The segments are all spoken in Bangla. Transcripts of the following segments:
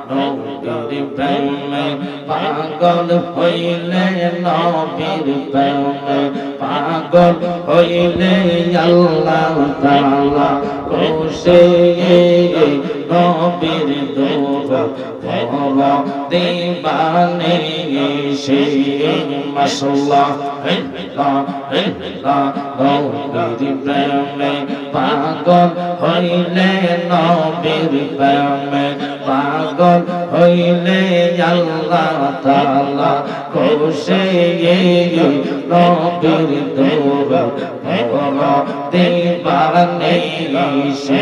নবীর প্রেমে পাগল হইলে নবীর প্রেমে পাগল হইলে আল্লাহ তাআলা খুশি নবীর দরদ পড় দিবানে সে মাশাআল্লাহ নবীর প্রেমে পাগল হইলে নবীর প্রেমে পাগল হইলে আল্লাহ তাআলা খুশি নবীর দরদ পড় দিবানে সে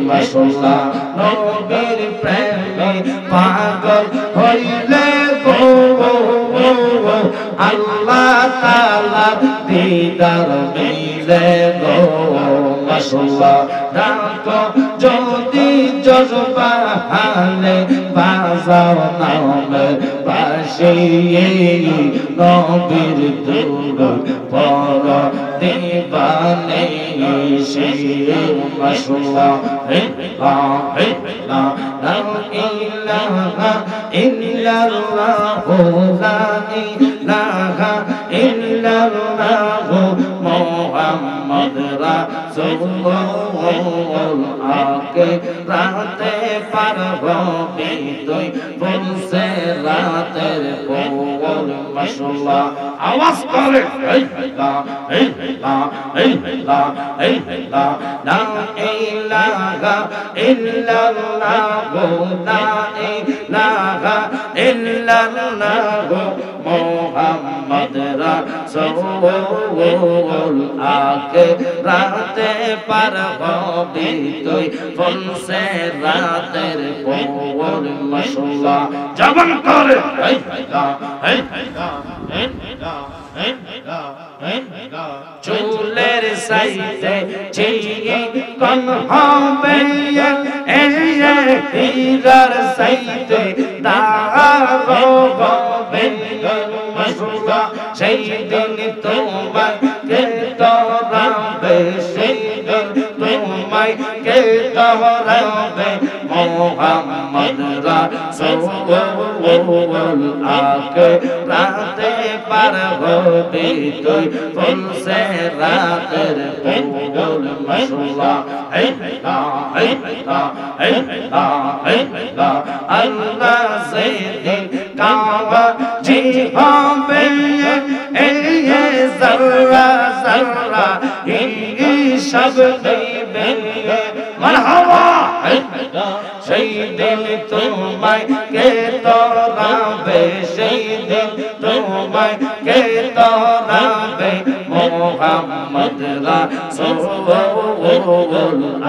মাশাআল্লাহ নবীর প্রেমে পাগল হইলে আল্লাহ তাআলার দিদার মিলে গো মাশাআল্লাহ ডাকো যদি জজবা হালে বাজাও নামে বাসি নবীর দরদ পড় দিবানে সে মাশাআল্লাহ লা ইলাহা ইল্লাল্লাহ লা ইলাহা ইল্লাল্লাহ মুহাম্মদ রাসূলুল্লাহ আকে রাতে পার হবি তুই বলছে রাতের পর মাশাআল্লাহ আওয়াজ করে লা ইলাহা ইল্লাল্লাহ লা ইলাহা ইল্লাল্লাহ মুহাম্মদ রাসূল আকে রাতে পার হবি তুই বলছে রাতের পর মাশাআল্লাহ জবান করে চুলের সাইতে চিয়ে কোন হবে হীরার সাইতে দারো হবে মাশাআল্লাহ সেই দিন তোমায় কে তোরাবে সেই দিন তোমায় কে তোরাবে মুহাম্মদ রাসূল আকে রাতে পার হবি তুই বলছে রাতের পর মাশাআল্লাহ আল্লাহ সেদিন কাওয়া জি হবে জর্রা জর্রা সব দিবে মারহাবা সেই দিন তোমায় কে তোরাবে সেই দিন তোমায় কে তোরাবে মুহাম্মদ রাসূল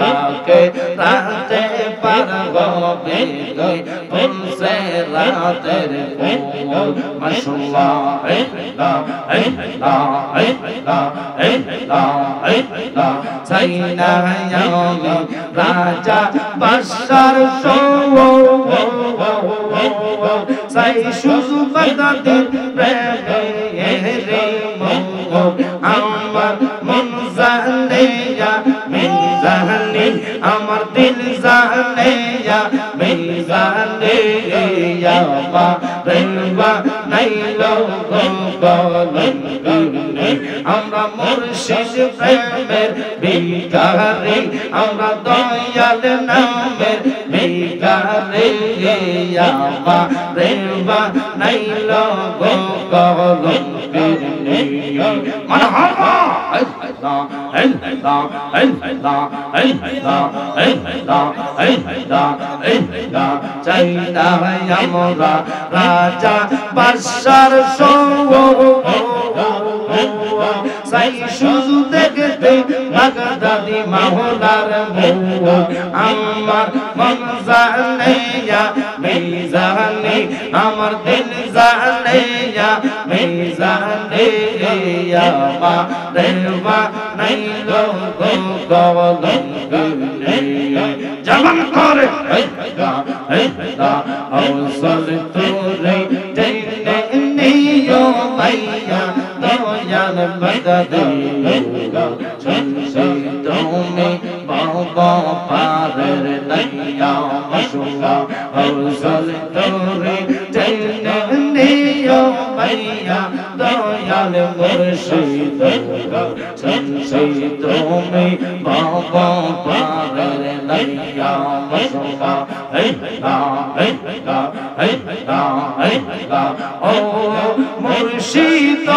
আকে রাতে পার হবি তুই বলছে রাতের পর মাশাআল্লাহ সাইনা আমি রাজা বাদশার সাই শুধু বাগদাদের প্রেমে রে আমার মন জানে আমার দিল জানে জানে মা রেবা নাইলো গলন আমরা মুর্শিদ প্রেমের ভিখারি আমরা দয়াল নামের ভিখারি মা রেবা নাইলো গলন মারহাবা চাইনা আমরা রাজা বাদশার সাই শুধু দেখতে বাগদাদি মাওলার বউ আমার মন জানে মেজানে আমার দিল জানে মেজানে মা রেবা নাইলো গলন জবান করে আওসাল তোরে টেনে নিও মাইয়া দয়াল মদদ সেই তুমি বাবা পারের লাইয়া মশবা এই লা ও মুর্শিদ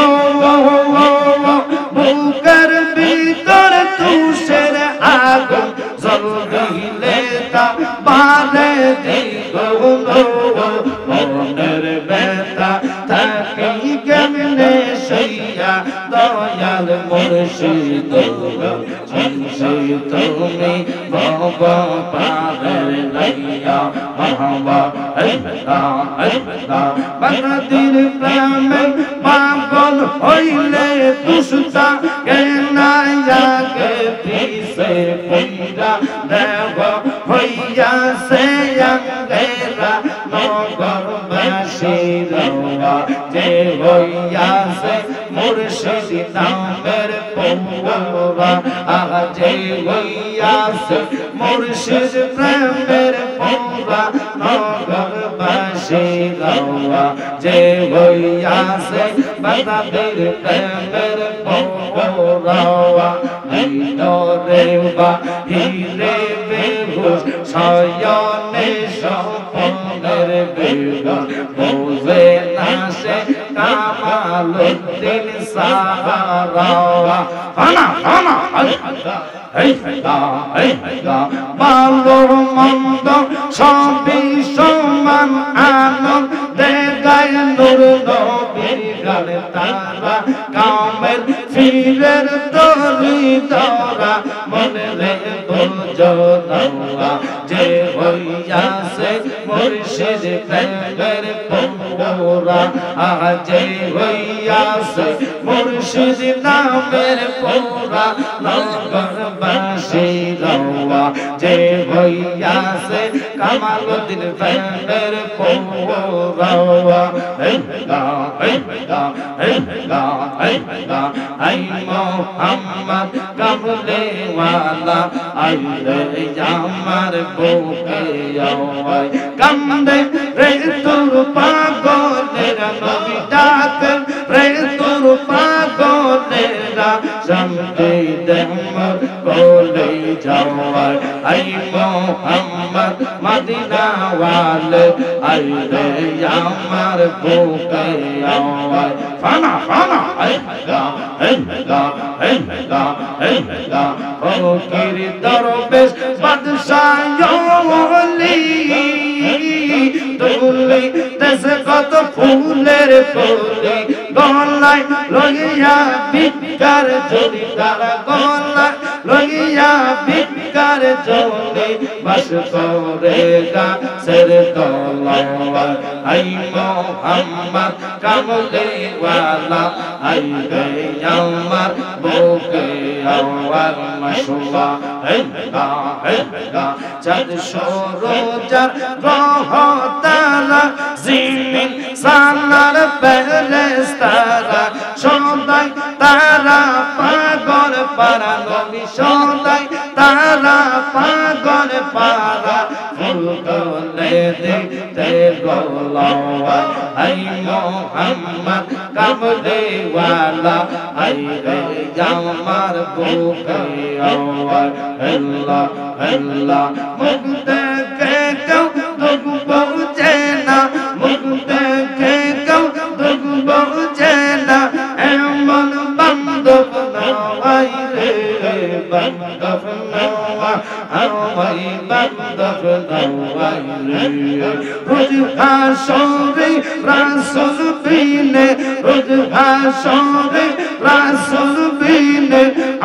বুকের ভিতর তুষের আগুন জ্বললে তা বারে দ্বিগুণ মনের ব্যথা থাকি কেমনে সইয়া দয়াল মুর্শিদ সেই তুমি বাবা পারের লাইয়া মারহাবা বাংলাদেশের প্রেমে পাগল হইলে দুষ্টা কেনায়াকে পিছে পইরা দেব হইয়া সে আঙ্গেরা নগরবাসী রওয়া যে হইয়াছে মুর্শিদ নামের পৌরা আজে হইয়াছে মুর্শিদ প্রেমের পৌরা নগরবাসী রওয়া যে হইয়াছে বাংলাদেশের প্রেমের পৌরা ভিতরে বাহিরে বেহুশ শয়নে স্বপ্নের বেহুশ বোঝে না সে কামালউদ্দিন সাহারা ফানা ফানা ভালো মন্দ সবই সমান আনন্দে গায় নূর নবীর গান তারা কামের ফিরের তরি ধরা মনে রে বোঝনা যে হইয়াছে মুর্শিদ প্রেমের পৌরা আজে হইয়াছে মুর্শিদ নামের পৌরা নগরবাসী রওয়া যে হইয়াছে কামালউদ্দিন প্রেমের পৌরা আই মোহাম্মদ কামলে ওয়ালা আইলে আমার বুকে আওয়াজ কান্দে রে তোর পাগলের নবী ডাকেন রে তোর পাগলেরা শান্তি দেমর কোলে যাওয়ার আই মোহাম্মদ মদিনা ওয়ালে আইলে আমার বুকে আওয়াজ ফানা ফানা ফকির দরবেশ বাদশাহ ওলি দুলি দেশে কত ফুলের কলি গলায় লইয়া ভিক্ষার ঝুলি তারা গলায় লইয়া ভিক্ষার ঝুলি বাস করে গাছের তলায় আই মোহাম্মদ কামলে ওয়ালা আই রে আমার বুকে আওয়াজ মাশাআল্লাহ চাঁদ সরোজার গ্রহ তারা জিমিন সানার ফেরেশতারা সদাই তারা পাগল পারা নবী সদাই তারা পাগল পারা ফুল তোলে দেখতে গোলাওয়া আই মোহাম্মদ কামলে ওয়ালা আই রে আমার বুকে আওয়াজ আল্লাহ আল্লাহ মুখ দেখে কেউ দুঃখ পৌঁছে না মুখ দেখে কেউ দুঃখ পৌঁছে না এমন বান্ধব নয় রে বান্ধব নয় আমায় বান্ধব নয় রে রোজ হাসরে রাসূল বিনে রোজ হাসরে রাসূল বিনে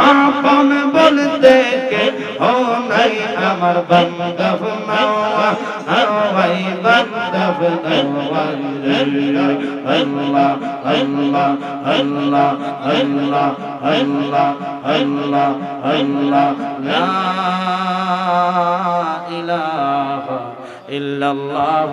আপন বলতে কে ও নাই আমার বান্ধব নয় আমায় বান্ধব নয় রে আল্লাহ আল্লাহ আল্লাহ আল্লাহ আল্লাহ আল্লাহ আল্লাহ লা ইলাহা ইল্লাল্লাহ